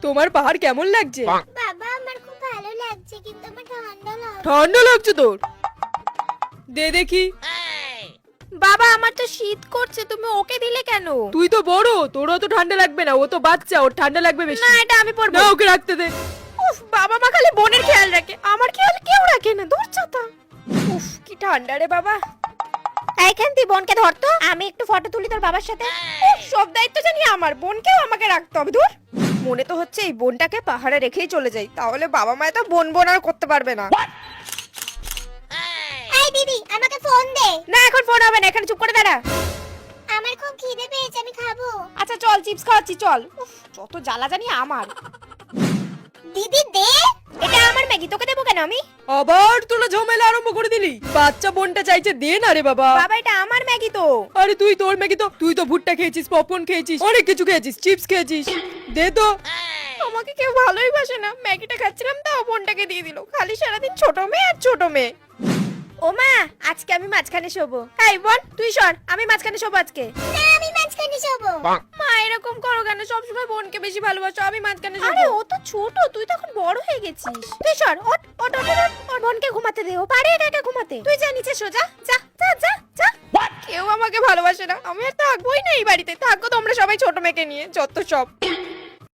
তোমার পাহাড় কেমন লাগছে? বাবা আমার খুব ভালো লাগছে, কিন্তু আমার ঠান্ডা লাগছে। ঠান্ডা লাগছে তোর? দে দেখি। বাবা আমার তো শীত করছে, তুমি ওকে দিলে কেন? তুই তো বড়, তোরও তো ঠান্ডা লাগবে না, ও তো বাচ্চা, ওর ঠান্ডা লাগবে বেশি। না এটা আমি পরবো। না ওকে রাখতে দে। উফ বাবা মা খালি বোনের খেয়াল রাখে, আমার খেয়াল কেউ রাখে না। দূর চাতা। উফ কি ঠান্ডা রে বাবা। এইখান তুই বোনকে ধরতো, আমি একটু ফটো তুলি তোর বাবার সাথে। উফ সব দায়িত্ব জানি আমার, বোনকেও আমাকে রাখতে হবে। দূর। মনে তো হচ্ছে এই বোনটাকে পাহাড়ে রেখেই চলে যাই, তাহলে বাবা মায় তো বোন বোন আর করতে পারবে না। এই দিদি আমাকে ফোন দে। না এখন ফোন হবে না, এখানে চুপ করে দাঁড়া। আমার খুব খিদে পেয়েছে, আমি খাবো। আচ্ছা চল চিপস খাওয়াচ্ছি চল। উফ যত জ্বালা জানি আমার। দিদি দে। এটা আমার ম্যাগি, তোকে দেবো কেন আমি? আবার তোরা ঝামেলা আরম্ভ করে দিলি। বাচ্চা বোনটা চাইছে, দে না রে বাবা। বাবা এটা আমার ম্যাগি তো। আরে তুই তোর ম্যাগি তো, তুই তো ভুট্টা খেয়েছিস, পপকর্ন খেয়েছিস, অনেক কিছু খেয়েছিস, চিপস খেয়েছিস, দে তো। আমাকে কেউ ভালোই বাসে না, ম্যাগিটা খাচ্ছিলাম তাও বোনটাকে দিয়ে দিল। খালি সারাদিন ছোট মেয়ে আর ছোট মেয়ে। ও মা আজকে আমি মাঝখানে শোবো। এই বোন তুই সর, আমি মাঝখানে শোবো আজকে। না আমি মাঝখানে শোবো। মা এরকম করো কেন? সবসময় বোনকে বেশি ভালোবাসো, আমি মাঝখানে শোবো। আরে ও তো ছোট, তুই তো এখন বড় হয়ে গেছিস। তুই সর, ওঠ ওঠ ওঠ ওঠ। ওর বোনকে ঘুমাতে দে, ও পারে একা একা ঘুমাতে। তুই যা নিচে সোজা, যা যা যা যা। কেউ আমাকে ভালোবাসে না, আমি আর থাকবোই না এই বাড়িতে। থাকো তোমরা সবাই ছোট মেয়েকে নিয়ে, যত সব।